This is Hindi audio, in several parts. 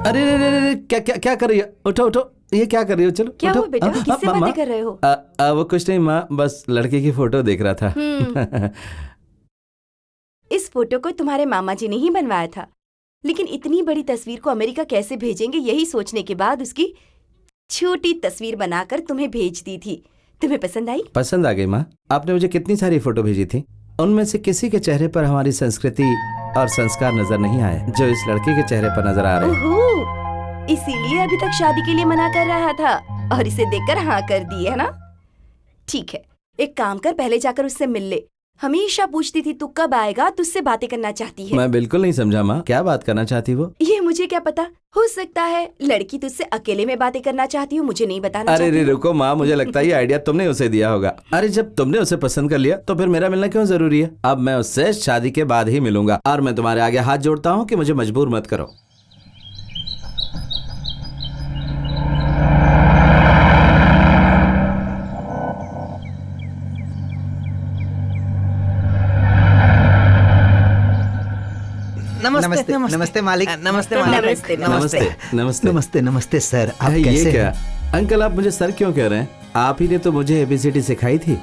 अरे रे रे रे, क्या क्या क्या कर रही है? उठो उठो, ये क्या कर रही हो? चलो क्या उठो। हुआ बेटा, किससे बातें कर रहे हो? वो कुछ नहीं माँ, बस लड़के की फोटो देख रहा था। इस फोटो को तुम्हारे मामा जी ने ही बनवाया था, लेकिन इतनी बड़ी तस्वीर को अमेरिका कैसे भेजेंगे यही सोचने के बाद उसकी छोटी तस्वीर बनाकर तुम्हें भेज दी थी। तुम्हें पसंद आई? पसंद आ गई माँ। आपने मुझे कितनी सारी फोटो भेजी थी, उनमें से किसी के चेहरे पर हमारी संस्कृति और संस्कार नजर नहीं आए जो इस लड़के के चेहरे पर नजर आ रहे हैं। ओहो, इसीलिए अभी तक शादी के लिए मना कर रहा था और इसे देखकर हाँ कर दी है ना? ठीक है, एक काम कर, पहले जाकर उससे मिल ले। हमेशा पूछती थी तू कब आएगा, तुझसे बातें करना चाहती है। मैं बिल्कुल नहीं समझा माँ, क्या बात करना चाहती वो? ये मुझे क्या पता, हो सकता है लड़की तुझसे अकेले में बातें करना चाहती हो, मुझे नहीं बताना अरे चाहती। रे रुको माँ, मुझे लगता है ये आइडिया तुमने उसे दिया होगा। अरे जब तुमने उसे पसंद कर लिया तो फिर मेरा मिलना क्यों जरूरी है? अब मैं उससे शादी के बाद ही मिलूंगा और मैं तुम्हारे आगे हाथ जोड़ता हूँ कि मुझे मजबूर मत करो। नमस्ते नमस्ते मालिक। नमस्ते नमस्ते नमस्ते नमस्ते। नमस्ते नमस्ते सर, आप ये कैसे क्या हैं? अंकल, आप मुझे सर क्यों कह रहे हैं? आप ही ने तो मुझे एबीसीडी सिखाई थी।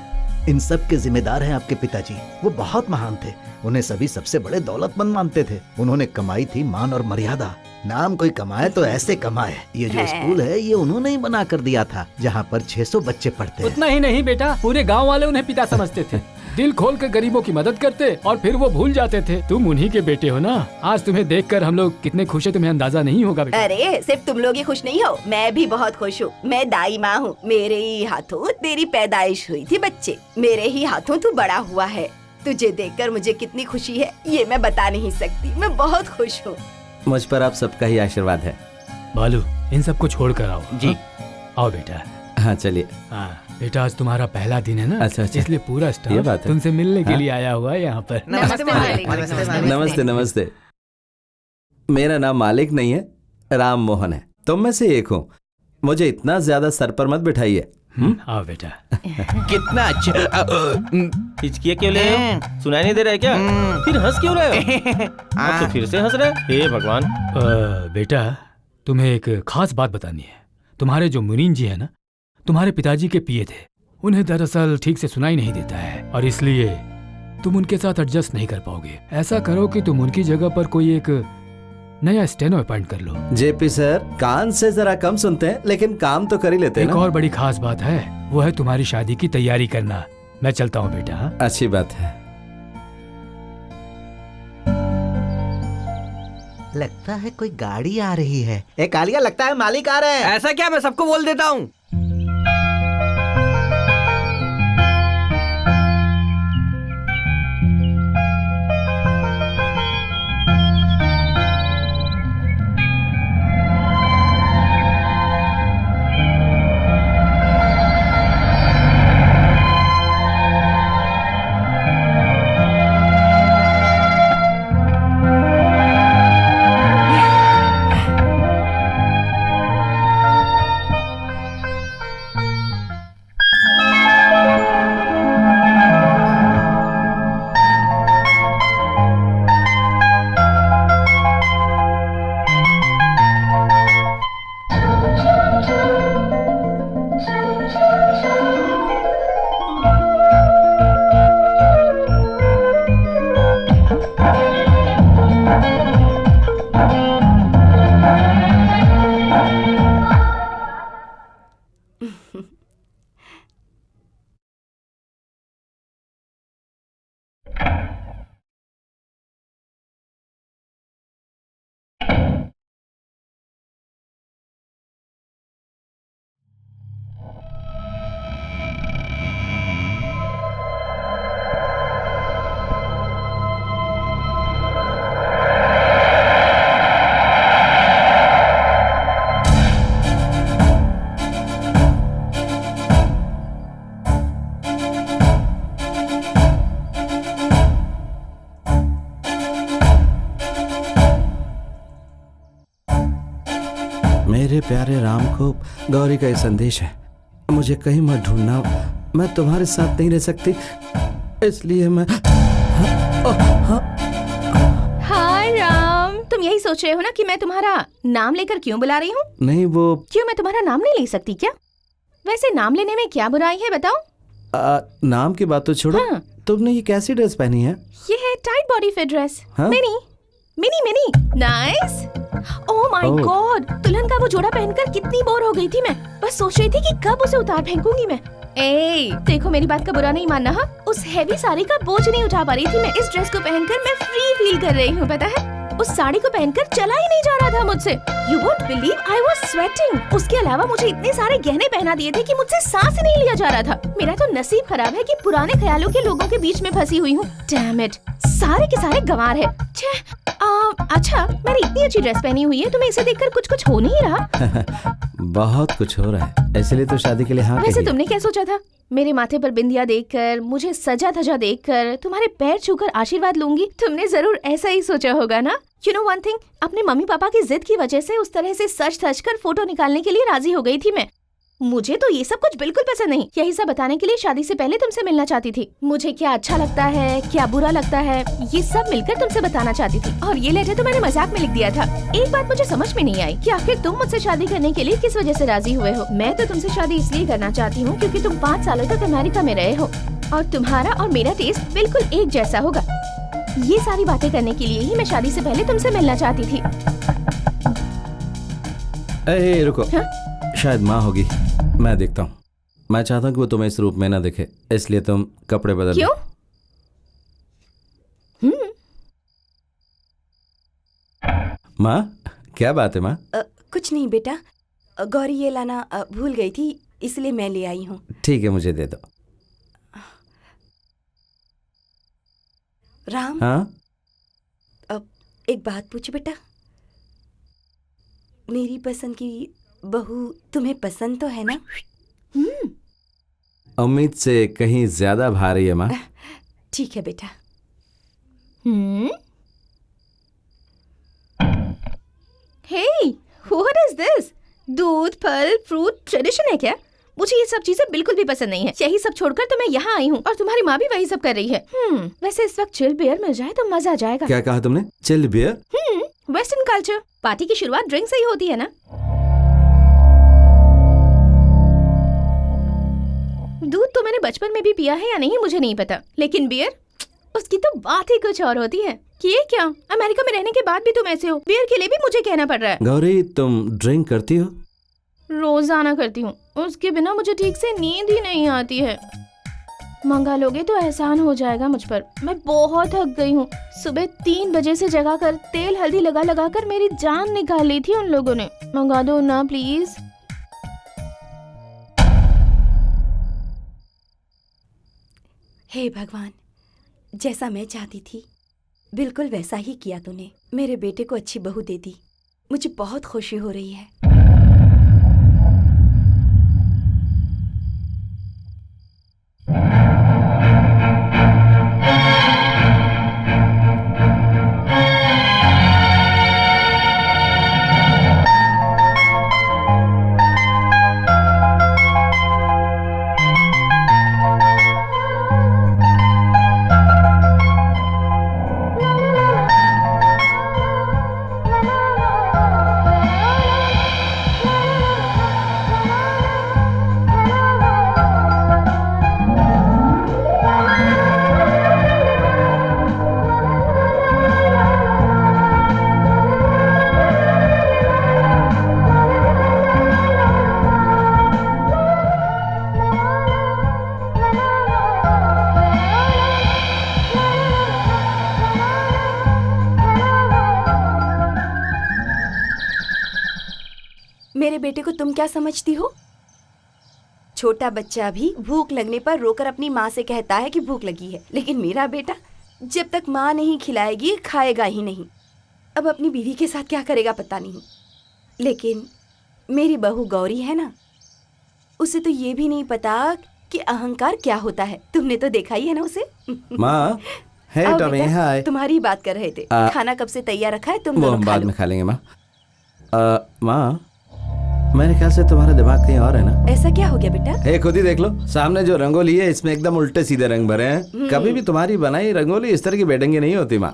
इन सब के जिम्मेदार हैं आपके पिताजी। वो बहुत महान थे, उन्हें सभी सबसे बड़े दौलतमंद मानते थे। उन्होंने कमाई थी मान और मर्यादा। नाम कोई कमाए तो ऐसे कमाए। ये जो स्कूल है ये उन्होंने ही बना कर दिया था, जहाँ पर 600 बच्चे पढ़ते हैं। उतना ही नहीं बेटा, पूरे गांव वाले उन्हें पिता समझते थे। दिल खोल कर गरीबों की मदद करते और फिर वो भूल जाते थे। तुम उन्हीं के बेटे हो ना। आज तुम्हें देखकर हम लोग कितने खुश है, तुम्हें अंदाजा नहीं होगा बेटा। अरे सिर्फ तुम लोग ही खुश नहीं हो, मैं भी बहुत खुश हूँ। मैं दाई माँ हूँ, मेरे ही हाथों तेरी पैदाइश हुई थी बच्चे, मेरे ही हाथों तू बड़ा हुआ है। तुझे देखकर मुझे कितनी खुशी है ये मैं बता नहीं सकती। मैं बहुत खुश हूँ। मुझ पर आप सबका ही आशीर्वाद है। बालू, इन सबको छोड़ कर आओ। जी। हाँ? आओ बेटा। हाँ चलिए। हाँ बेटा, आज तुम्हारा पहला दिन है ना। अच्छा। इसलिए पूरा ये स्टाफ बात है। तुमसे मिलने के हाँ? लिए आया हुआ है यहाँ पर। नमस्ते मालिक। नमस्ते नमस्ते। मेरा नाम मालिक नहीं है, राम मोहन है। तुम में से एक हूँ। मुझे इतना ज्यादा सर पर मत बिठाइए। आओ बेटा। कितना अच्छा। हिचकिया क्यों ले रहे हो? सुनाई नहीं दे रहा है क्या? फिर हंस क्यों रहे हो? अब तो फिर से हंस रहे हैं। हे भगवान। बेटा, तुम्हें एक खास बात बतानी है। तुम्हारे जो मुनीन जी है ना, तुम्हारे पिताजी के पिए थे। उन्हें दरअसल ठीक से सुनाई नहीं देता है और इसलिए तुम उनके साथ एडजस्ट नहीं कर पाओगे। ऐसा करो कि तुम उनकी जगह पर कोई एक नया स्टेनो अपॉइंट कर लो। जेपी सर कान से जरा कम सुनते हैं लेकिन काम तो कर ही लेते हैं एक ना। और बड़ी खास बात है, वो है तुम्हारी शादी की तैयारी करना। मैं चलता हूँ बेटा। हाँ? अच्छी बात है। लगता है कोई गाड़ी आ रही है। ए कालिया, लगता है मालिक आ रहे हैं। ऐसा क्या? मैं सबको बोल देता हूँ। मेरे प्यारे राम को गौरी का ये संदेश है। मुझे कहीं मत ढूंढना, मैं तुम्हारे साथ नहीं रह सकती, इसलिए मैं हाँ राम, तुम यही सोच रहे हो ना कि मैं तुम्हारा नाम लेकर क्यों बुला रही हूँ? नहीं वो क्यों मैं तुम्हारा नाम नहीं ले सकती क्या? वैसे नाम लेने में क्या बुराई है बताओ? नाम की बात तो छोड़ो। हाँ। तुमने ये कैसी ड्रेस पहनी है? ये है टाइट बॉडी फिट ड्रेस। हाँ? Mini mini mini nice. Oh my oh. God, दुल्हन का वो जोड़ा पहनकर कितनी बोर हो गई थी मैं। बस सोच रही थी कि कब उसे उतार फेंकूंगी मैं। ए, देखो मेरी बात का बुरा नहीं मानना। हाँ, उस हैवी साड़ी का बोझ नहीं उठा पा रही थी मैं। इस ड्रेस को पहनकर मैं फ्री फील कर रही हूँ, पता है? उस साड़ी को पहनकर चला ही नहीं जा रहा था मुझसे। You won't believe I was sweating। उसके अलावा मुझे इतने सारे गहने पहना दिए थे कि मुझसे सांस ही नहीं लिया जा रहा था। मेरा तो नसीब खराब है कि पुराने ख्यालों के लोगों के बीच में फंसी हुई हूँ। Damn it, सारे के सारे गंवार है। अच्छा, मैंने इतनी अच्छी ड्रेस पहनी हुई है, तुम्हें इसे देखकर कुछ कुछ हो नहीं रहा? बहुत कुछ हो रहा है, इसलिए तो शादी के लिए हाँ वैसे कही। तुमने क्या सोचा था? मेरे माथे पर बिंदिया देखकर, मुझे सजा धजा देखकर, तुम्हारे पैर छूकर आशीर्वाद लूंगी? तुमने जरूर ऐसा ही सोचा होगा ना? You know one thing, अपने मम्मी पापा की जिद की वजह से उस तरह से सच धज कर फोटो निकालने के लिए राजी हो गई थी मैं। मुझे तो ये सब कुछ बिल्कुल पसंद नहीं। यही सब बताने के लिए शादी से पहले तुमसे मिलना चाहती थी। मुझे क्या अच्छा लगता है, क्या बुरा लगता है, ये सब मिलकर तुमसे बताना चाहती थी। और ये लेटर तो मैंने मजाक में लिख दिया था। एक बात मुझे समझ में नहीं आई कि आखिर तुम मुझसे शादी करने के लिए किस वजह से राजी हुए हो। मैं तो तुमसे शादी इसलिए करना चाहती हूँ क्योंकि तुम 5 सालों तक अमेरिका में रहे हो और तुम्हारा और मेरा टेस्ट बिल्कुल एक जैसा होगा। ये सारी बातें करने के लिए ही मैं शादी से पहले तुमसे मिलना चाहती थी। ए, रुको। हाँ? शायद माँ होगी, मैं देखता हूँ। मैं चाहता हूँ कि वो तुम्हें इस रूप में ना दिखे, इसलिए तुम कपड़े बदल लो। क्यों? माँ, क्या बात है माँ? कुछ नहीं बेटा, गौरी ये लाना भूल गई थी, इसलिए मैं ले आई हूँ। ठीक है, मुझे दे दो। राम, हाँ? अब एक बात पूछो बेटा, मेरी पसंद की बहू तुम्हें पसंद तो है ना? उम्मीद से कहीं ज्यादा भारी है माँ। ठीक है बेटा। हे, व्हाट इज दिस? दूध, फल, फ्रूट ट्रेडिशन है क्या? मुझे ये सब चीजें बिल्कुल भी पसंद नहीं है। यही सब छोड़कर तो मैं यहाँ आई हूँ और तुम्हारी माँ भी वही सब कर रही है। वैसे इस वक्त चिल बियर मिल जाए तो मजा आ जाएगा। क्या कहा तुमने? Chill beer? Western culture, party की शुरुआत ड्रिंक से ही होती है ना? दूध तो मैंने बचपन में भी पिया है या नहीं मुझे नहीं पता, लेकिन बियर, उसकी तो बात ही कुछ और होती है। कि ये क्या, अमेरिका में रहने के बाद भी तुम ऐसे हो? बियर के लिए भी मुझे कहना पड़ रहा है। गौरी, तुम ड्रिंक करती हो? रोजाना करती हूँ, उसके बिना मुझे ठीक से नींद ही नहीं आती है। मंगा लोगे तो एहसान हो जाएगा मुझ पर। मैं बहुत थक गई हूँ। सुबह 3 बजे से जगा कर तेल हल्दी लगा लगा कर मेरी जान निकाल ली थी उन लोगों ने। मंगा दो ना प्लीज। हे भगवान, जैसा मैं चाहती थी बिल्कुल वैसा ही किया तूने। मेरे बेटे को अच्छी बहू दे दी। मुझे बहुत खुशी हो रही है। मेरे बेटे को तुम क्या समझती हो? छोटा बच्चा भी भूख लगने पर रोकर अपनी माँ से कहता है कि भूख लगी है, लेकिन मेरा बेटा जब तक माँ नहीं खिलाएगी खाएगा ही नहीं। अब अपनी बीवी के साथ क्या करेगा पता नहीं। लेकिन मेरी बहू गौरी है ना, उसे तो ये भी नहीं पता कि अहंकार क्या होता है। तुमने तो देखा ही है ना उसे। माँ, है आओ टॉमी, बेटा, हाय। तुम्हारी बात कर रहे थे। खाना कब से तैयार रखा है, तुम वो दोनों हम खा बाद लो। में खा लेंगे माँ। माँ, मेरे ख्याल से तुम्हारा दिमाग कहीं और है ना? ऐसा क्या हो गया बेटा? खुद ही देख लो, सामने जो रंगोली है इसमें एकदम उल्टे सीधे रंग भरे हैं। कभी भी तुम्हारी बनाई रंगोली इस तरह की बेढंगी नहीं होती माँ।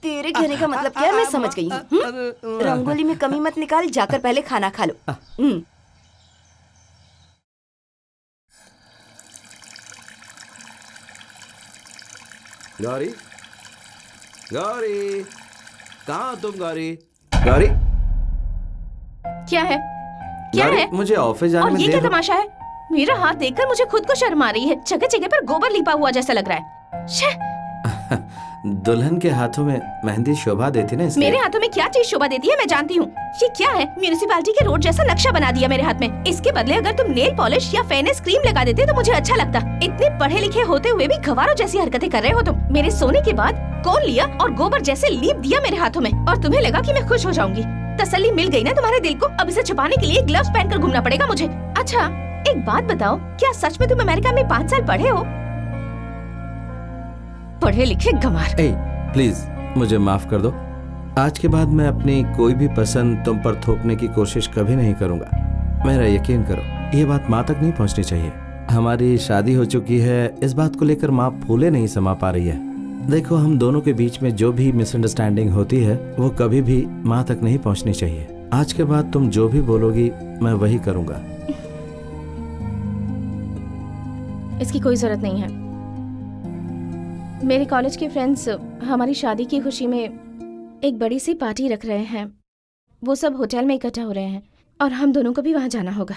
तेरे तुम्हारे कहने का मतलब क्या है? मैं समझ गई हूँ। रंगोली में कमी मत निकाल, जाकर पहले खाना खा लो। गौरी, गौरी, कहाँ हो तुम गौरी? गौरी, क्या है? क्या गौरी, है? मुझे ऑफिस जाने और में ये देर क्या तमाशा है? मेरा हाथ देखकर मुझे खुद को शर्म आ रही है। जगह जगह पर गोबर लिपा हुआ जैसा लग रहा है। छे! दुल्हन के हाथों में मेहंदी शोभा देती ना, इसलिए। मेरे हाथों में क्या चीज शोभा देती है मैं जानती हूँ। ये क्या है? म्यूनिसिपैलिटी के रोड जैसा नक्शा बना दिया मेरे हाथ में। इसके बदले अगर तुम नेल पॉलिश या फेयरनेस क्रीम लगा देते तो मुझे अच्छा लगता। इतने पढ़े लिखे होते हुए भी गंवारों जैसी हरकतें कर रहे हो तुम। मेरे सोने के बाद कौन लिया और गोबर जैसे लीप दिया मेरे हाथों में, और तुम्हें लगा कि मैं खुश हो जाऊंगी। तसल्ली मिल गई ना तुम्हारे दिल को? अब इसे छुपाने के लिए ग्लव्स पहनकर घूमना पड़ेगा मुझे। अच्छा एक बात बताओ, क्या सच में तुम अमेरिका में 5 साल पढ़े हो? पढ़े लिखे गंवार। प्लीज मुझे माफ कर दो। आज के बाद मैं अपनी कोई भी पसंद तुम पर थोपने की कोशिश कभी नहीं करूंगा। मेरा यकीन करो, ये बात माँ तक नहीं पहुंचनी चाहिए। हमारी शादी हो चुकी है, इस बात को लेकर माँ फूले नहीं समा पा रही है। देखो, हम दोनों के बीच में जो भी मिसअंडरस्टैंडिंग होती है वो कभी भी माँ तक नहीं पहुंचनी चाहिए। आज के बाद तुम जो भी बोलोगी मैं वही करूंगा। इसकी कोई जरूरत नहीं है। मेरे कॉलेज के फ्रेंड्स हमारी शादी की खुशी में एक बड़ी सी पार्टी रख रहे हैं। वो सब होटल में इकट्ठा हो रहे हैं और हम दोनों को भी वहां जाना होगा।